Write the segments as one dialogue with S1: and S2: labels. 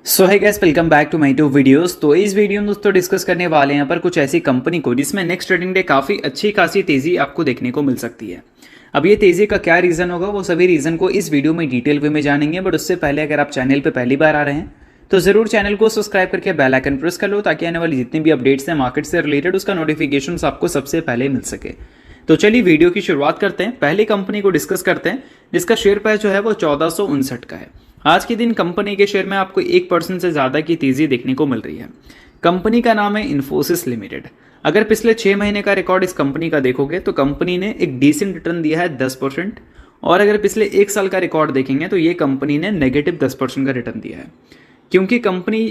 S1: So hi guys, welcome back to my two videos. तो इस video में दोस्तों डिस्कस करने वाले हैं यहाँ पर कुछ ऐसी कंपनी को जिसमें नेक्स्ट ट्रेडिंग डे काफ़ी अच्छी खासी तेज़ी आपको देखने को मिल सकती है। अब ये तेज़ी का क्या रीज़न होगा, वो सभी रीज़न को इस वीडियो में डिटेल वे में जानेंगे। बट उससे पहले अगर आप चैनल पर पहली बार आ रहे हैं तो ज़रूर चैनल को सब्सक्राइब करके बेल आइकन प्रेस कर लो, ताकि आने वाली जितनी भी अपडेट्स हैं मार्केट से रिलेटेड उसका नोटिफिकेशन आपको सबसे पहले मिल सके। तो चलिए वीडियो की शुरुआत करते हैं। पहली कंपनी को डिस्कस करते हैं जिसका शेयर प्राइस जो है वो 1459 का है। आज के दिन कंपनी के शेयर में आपको 1% से ज़्यादा की तेज़ी देखने को मिल रही है। कंपनी का नाम है इन्फोसिस लिमिटेड। अगर पिछले 6 महीने का रिकॉर्ड इस कंपनी का देखोगे तो कंपनी ने एक डिसेंट रिटर्न दिया है 10%, और अगर पिछले 1 साल का रिकॉर्ड देखेंगे तो ये कंपनी ने नेगेटिव 10% का रिटर्न दिया है। क्योंकि कंपनी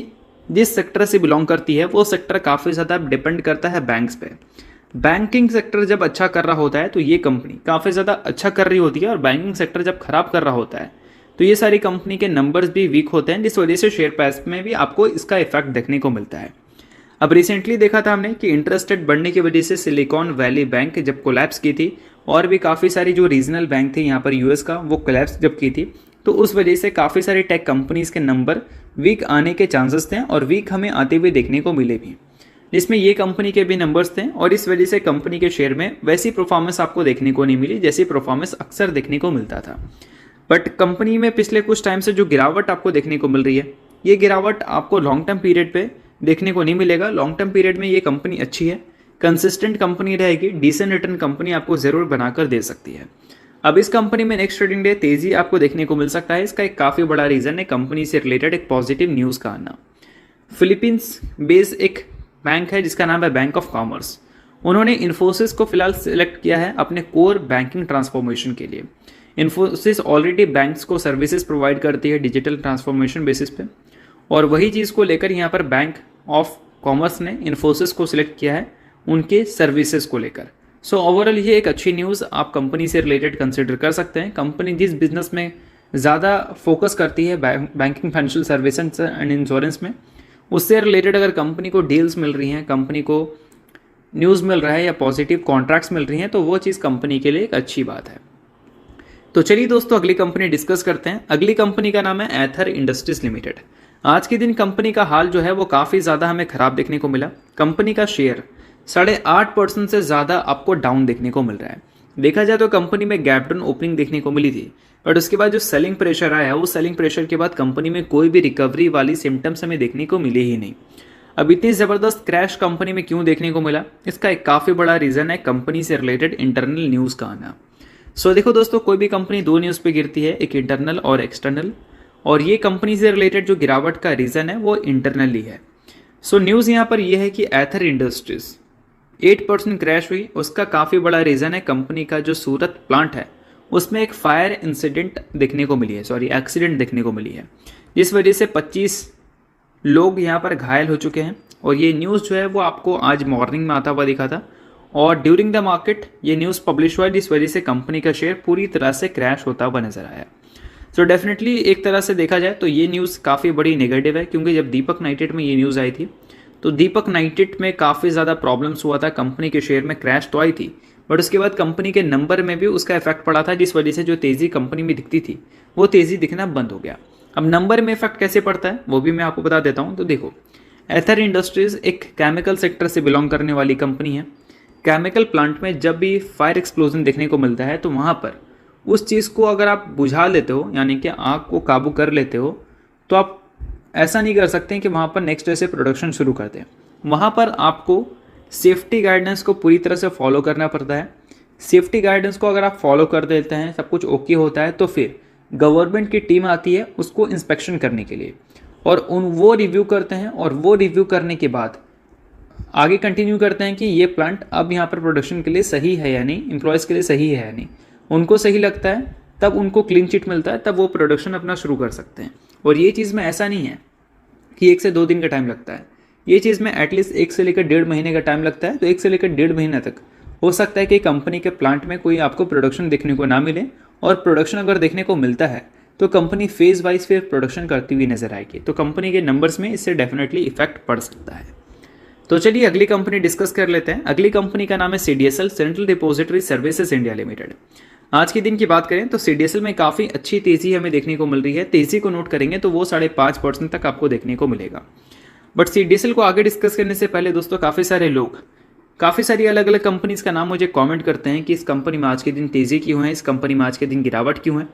S1: जिस सेक्टर से बिलोंग करती है वो सेक्टर काफ़ी ज़्यादा डिपेंड करता है बैंक्स पे। बैंकिंग सेक्टर जब अच्छा कर रहा होता है तो ये कंपनी काफ़ी ज़्यादा अच्छा कर रही होती है, और बैंकिंग सेक्टर जब खराब कर रहा होता है तो ये सारी कंपनी के नंबर्स भी वीक होते हैं, जिस वजह से शेयर प्राइस में भी आपको इसका इफेक्ट देखने को मिलता है। अब रिसेंटली देखा था हमने कि इंटरेस्ट रेट बढ़ने की वजह से सिलिकॉन वैली बैंक जब कोलैप्स की थी, और भी काफ़ी सारी जो रीजनल बैंक थे यहाँ पर यूएस का, वो कोलैप्स जब की थी तो उस वजह से काफ़ी सारी टेक कंपनीज के नंबर वीक आने के चांसेस थे, और वीक हमें आते हुए देखने को मिले भी, जिसमें ये कंपनी के भी नंबर्स थे। और इस वजह से कंपनी के शेयर में वैसी परफॉर्मेंस आपको देखने को नहीं मिली जैसी परफॉर्मेंस अक्सर देखने को मिलता था। बट कंपनी में पिछले कुछ टाइम से जो गिरावट आपको देखने को मिल रही है, ये गिरावट आपको लॉन्ग टर्म पीरियड पे देखने को नहीं मिलेगा। लॉन्ग टर्म पीरियड में ये कंपनी अच्छी है, कंसिस्टेंट कंपनी रहेगी, डिसेंट रिटर्न कंपनी आपको ज़रूर बनाकर दे सकती है। अब इस कंपनी में नेक्स्ट ट्रेडिंग डे तेज़ी आपको देखने को मिल सकता है। इसका एक काफ़ी बड़ा रीज़न है कंपनी से रिलेटेड एक पॉजिटिव न्यूज़ का आना। फिलीपींस बेस्ड एक बैंक है जिसका नाम है बैंक ऑफ कॉमर्स। उन्होंने इन्फोसिस को फिलहाल सिलेक्ट किया है अपने कोर बैंकिंग ट्रांसफॉर्मेशन के लिए। इन्फोसिस ऑलरेडी बैंक्स को सर्विसेज प्रोवाइड करती है डिजिटल ट्रांसफॉर्मेशन बेसिस पे, और वही चीज़ को लेकर यहाँ पर बैंक ऑफ कॉमर्स ने इन्फोसिस को सिलेक्ट किया है उनके सर्विसेज को लेकर। सो ओवरऑल ये एक अच्छी न्यूज़ आप कंपनी से रिलेटेड कंसिडर कर सकते हैं। कंपनी जिस बिजनेस में ज़्यादा फोकस करती है banking, financial services and insurance में, उससे रिलेटेड अगर कंपनी को डील्स मिल रही हैं, कंपनी को न्यूज़ मिल रहा है या पॉजिटिव कॉन्ट्रैक्ट्स मिल रही हैं, तो वो चीज़ कंपनी के लिए एक अच्छी बात है। तो चलिए दोस्तों अगली कंपनी डिस्कस करते हैं। अगली कंपनी का नाम है एथर इंडस्ट्रीज लिमिटेड। आज के दिन कंपनी का हाल जो है वो काफ़ी ज़्यादा हमें खराब देखने को मिला। कंपनी का शेयर 8.5% से ज़्यादा आपको डाउन देखने को मिल रहा है। देखा जाए तो कंपनी में गैप डाउन ओपनिंग देखने को मिली थी, बट उसके बाद जो सेलिंग प्रेशर आया, वो सेलिंग प्रेशर के बाद कंपनी में कोई भी रिकवरी वाली सिम्टम्स हमें देखने को मिले ही नहीं। अब इतनी ज़बरदस्त क्रैश कंपनी में क्यों देखने को मिला, इसका एक काफ़ी बड़ा रीज़न है कंपनी से रिलेटेड इंटरनल न्यूज़ का आना। सो देखो दोस्तों, कोई भी कंपनी दो न्यूज़ पे गिरती है, एक इंटरनल और एक्सटर्नल, और ये कंपनी से रिलेटेड जो गिरावट का रीज़न है वो इंटरनली है। सो न्यूज़ यहाँ पर यह है कि एथर इंडस्ट्रीज 8% क्रैश हुई। उसका काफ़ी बड़ा रीज़न है कंपनी का जो सूरत प्लांट है उसमें एक फायर इंसिडेंट देखने को मिली है, एक्सीडेंट देखने को मिली है, जिस वजह से 25 लोग यहाँ पर घायल हो चुके हैं। और ये न्यूज़ जो है वो आपको आज मॉर्निंग में आता हुआ दिखा था, और ड्यूरिंग द मार्केट ये न्यूज़ पब्लिश हुआ, जिस वजह से कंपनी का शेयर पूरी तरह से क्रैश होता हुआ नजर आया। सो डेफिनेटली एक तरह से देखा जाए तो ये न्यूज़ काफ़ी बड़ी नेगेटिव है, क्योंकि जब दीपक नाइट्रेट में ये न्यूज़ आई थी तो दीपक नाइट्रेट में काफ़ी ज़्यादा प्रॉब्लम्स हुआ था, कंपनी के शेयर में क्रैश तो आई थी, बट उसके बाद कंपनी के नंबर में भी उसका इफेक्ट पड़ा था, जिस वजह से जो तेज़ी कंपनी में दिखती थी वो तेज़ी दिखना बंद हो गया। अब नंबर में इफेक्ट कैसे पड़ता है वो भी मैं आपको बता देता हूँ। तो देखो, एथर इंडस्ट्रीज एक केमिकल सेक्टर से बिलोंग करने वाली कंपनी है। केमिकल प्लांट में जब भी फायर एक्सप्लोजन देखने को मिलता है तो वहाँ पर उस चीज़ को अगर आप बुझा लेते हो, यानी कि आग को काबू कर लेते हो, तो आप ऐसा नहीं कर सकते कि वहाँ पर नेक्स्ट डे से प्रोडक्शन शुरू कर दें। वहाँ पर आपको सेफ्टी गाइडेंस को पूरी तरह से फॉलो करना पड़ता है। सेफ्टी गाइडेंस को अगर आप फॉलो कर देते हैं, सब कुछ ओके होता है, तो फिर गवर्नमेंट की टीम आती है उसको इंस्पेक्शन करने के लिए, और वो रिव्यू करते हैं, और वो रिव्यू करने के बाद आगे कंटिन्यू करते हैं कि ये प्लांट अब यहाँ पर प्रोडक्शन के लिए सही है या नहीं, एम्प्लॉयज़ के लिए सही है या नहीं। उनको सही लगता है तब उनको क्लीन चिट मिलता है, तब वो प्रोडक्शन अपना शुरू कर सकते हैं। और ये चीज़ में ऐसा नहीं है कि 1 से 2 दिन का टाइम लगता है, ये चीज़ में एटलीस्ट 1 से लेकर 1.5 महीने का टाइम लगता है। तो 1 से लेकर 1.5 महीने तक हो सकता है कि कंपनी के प्लांट में कोई आपको प्रोडक्शन देखने को ना मिले, और प्रोडक्शन अगर देखने को मिलता है तो कंपनी फेज़ वाइज फिर प्रोडक्शन करती हुई नजर आएगी, तो कंपनी के नंबर्स में इससे डेफिनेटली इफेक्ट पड़ सकता है। तो चलिए अगली कंपनी डिस्कस कर लेते हैं। अगली कंपनी का नाम है CDSL, central depository services India limited. आज के दिन की बात करें तो CDSL में काफ़ी अच्छी तेज़ी हमें देखने को मिल रही है। तेज़ी को नोट करेंगे तो वो 5.5% तक आपको देखने को मिलेगा। बट CDSL को आगे डिस्कस करने से पहले दोस्तों, काफ़ी सारे लोग काफ़ी सारी अलग अलग कंपनीज का नाम मुझे कमेंट करते हैं कि इस कंपनी में आज के दिन तेज़ी क्यों है, इस कंपनी में आज के दिन गिरावट क्यों है।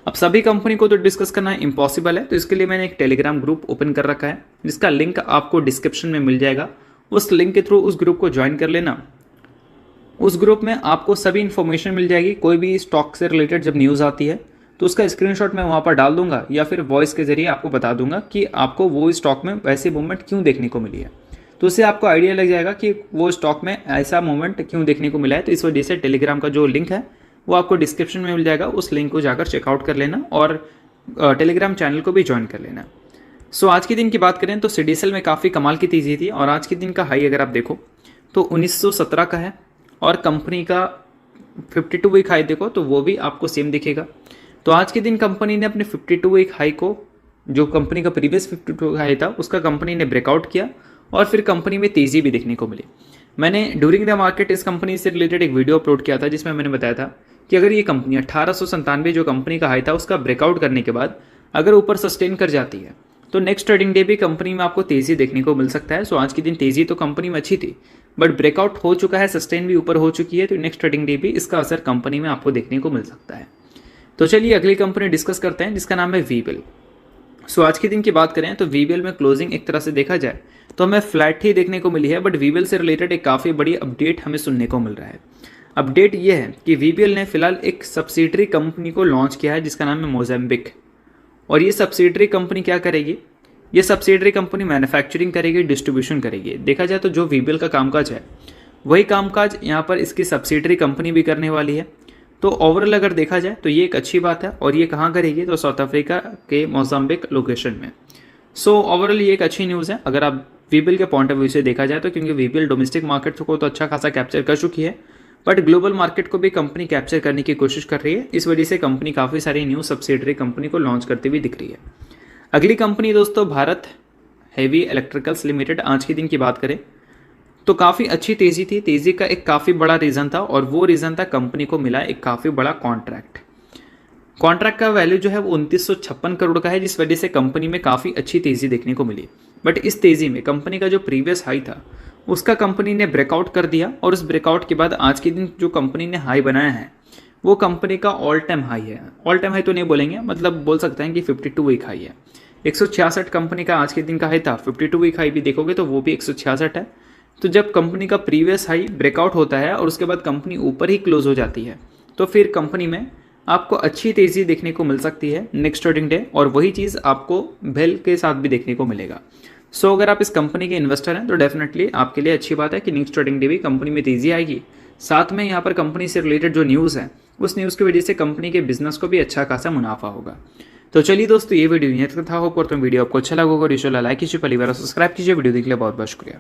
S1: अब सभी कंपनी को तो डिस्कस करना इम्पॉसिबल है, तो इसके लिए मैंने एक टेलीग्राम ग्रुप ओपन कर रखा है, जिसका लिंक आपको डिस्क्रिप्शन में मिल जाएगा। उस लिंक के थ्रू उस ग्रुप को ज्वाइन कर लेना। उस ग्रुप में आपको सभी इन्फॉर्मेशन मिल जाएगी। कोई भी स्टॉक से रिलेटेड जब न्यूज़ आती है तो उसका स्क्रीनशॉट मैं वहाँ पर डाल दूंगा, या फिर वॉइस के जरिए आपको बता दूंगा कि आपको वो स्टॉक में वैसे मूवमेंट क्यों देखने को मिली है। तो उससे आपको आइडिया लग जाएगा कि वो स्टॉक में ऐसा मूवमेंट क्यों देखने को मिला है। तो इस वजह से टेलीग्राम का जो लिंक है वो आपको डिस्क्रिप्शन में मिल जाएगा। उस लिंक को जाकर चेकआउट कर लेना और टेलीग्राम चैनल को भी ज्वाइन कर लेना। सो आज के दिन की बात करें तो CDSL में काफ़ी कमाल की तेज़ी थी, और आज के दिन का हाई अगर आप देखो तो 1917 का है, और कंपनी का 52 वीक हाई देखो तो वो भी आपको सेम दिखेगा। तो आज के दिन कंपनी ने अपने 52 वीक हाई को, जो कंपनी का प्रीवियस 52 हाई था, उसका कंपनी ने ब्रेकआउट किया, और फिर कंपनी में तेज़ी भी देखने को मिली। मैंने ड्यूरिंग द मार्केट इस कंपनी से रिलेटेड एक वीडियो अपलोड किया था, जिसमें मैंने बताया था कि अगर ये कंपनी 1897 जो कंपनी का हाई था उसका ब्रेकआउट करने के बाद अगर ऊपर सस्टेन कर जाती है तो नेक्स्ट ट्रेडिंग डे भी कंपनी में आपको तेज़ी देखने को मिल सकता है। सो आज के दिन तेज़ी तो कंपनी में अच्छी थी, बट ब्रेकआउट हो चुका है, सस्टेन भी ऊपर हो चुकी है, तो नेक्स्ट ट्रेडिंग डे भी इसका असर कंपनी में आपको देखने को मिल सकता है। तो चलिए अगली कंपनी डिस्कस करते हैं, जिसका नाम है वीबेल। सो आज के दिन की बात करें तो वीबेल में क्लोजिंग एक तरह से देखा जाए तो हमें फ्लैट ही देखने को मिली है, बट वीबेल से रिलेटेड एक काफ़ी बड़ी अपडेट हमें सुनने को मिल रहा है। अपडेट ये है कि वीबेल ने फिलहाल एक सब्सिडरी कंपनी को लॉन्च किया है, जिसका नाम है मोज़ेम्बिक। और ये सब्सिडरी कंपनी क्या करेगी? ये सब्सिडरी कंपनी मैन्युफैक्चरिंग करेगी, डिस्ट्रीब्यूशन करेगी। देखा जाए तो जो वीबेल का कामकाज है वही कामकाज यहाँ पर इसकी सब्सिडरी कंपनी भी करने वाली है। तो ओवरऑल अगर देखा जाए तो ये एक अच्छी बात है, और ये कहाँ करेगी तो साउथ अफ्रीका के मोज़ाम्बिक लोकेशन में। सो ओवरऑल ये एक अच्छी न्यूज़ है अगर आप वीबेल के पॉइंट ऑफ व्यू से देखा जाए तो, क्योंकि वीबेल डोमेस्टिक मार्केट को तो अच्छा खासा कैप्चर कर चुकी है, बट ग्लोबल मार्केट को भी कंपनी कैप्चर करने की कोशिश कर रही है। इस वजह से कंपनी काफ़ी सारी न्यू सब्सिडरी कंपनी को लॉन्च करती हुई दिख रही है। अगली कंपनी दोस्तों भारत हेवी इलेक्ट्रिकल्स लिमिटेड। आज के दिन की बात करें तो काफ़ी अच्छी तेज़ी थी। तेज़ी का एक काफ़ी बड़ा रीज़न था, और वो रीज़न था कंपनी को मिला एक काफ़ी बड़ा कॉन्ट्रैक्ट का वैल्यू जो है वो 2956 करोड़ का है, जिस वजह से कंपनी में काफ़ी अच्छी तेज़ी देखने को मिली। बट इस तेज़ी में कंपनी का जो प्रीवियस हाई था उसका कंपनी ने ब्रेकआउट कर दिया, और उस ब्रेकआउट के बाद आज के दिन जो कंपनी ने हाई बनाया है वो कंपनी का ऑल टाइम हाई है। ऑल टाइम हाई तो नहीं बोलेंगे, मतलब बोल सकते हैं कि 52 वीक हाई है। 166 कंपनी का आज के दिन का हाई था, 52 वीक हाई भी देखोगे तो वो भी 166 है। तो जब कंपनी का प्रीवियस हाई ब्रेकआउट होता है और उसके बाद कंपनी ऊपर ही क्लोज हो जाती है, तो फिर कंपनी में आपको अच्छी तेज़ी देखने को मिल सकती है नेक्स्ट ट्रेडिंग डे, और वही चीज़ आपको भेल के साथ भी देखने को मिलेगा। सो अगर आप इस कंपनी के इन्वेस्टर हैं तो डेफिनेटली आपके लिए अच्छी बात है कि नेक्स्ट ट्रेडिंग डे भी कंपनी में तेज़ी आएगी। साथ में यहाँ पर कंपनी से रिलेटेड जो न्यूज़ है उस न्यूज़ की वजह से कंपनी के बिजनेस को भी अच्छा खासा मुनाफा होगा। तो चलिए दोस्तों, ये वीडियो यहाँ तक था। होप करता हूँ वीडियो आपको अच्छा लगा होगा। लाइक कीजिए, पहली बार सब्सक्राइब कीजिए। वीडियो देखने के लिए बहुत बहुत शुक्रिया।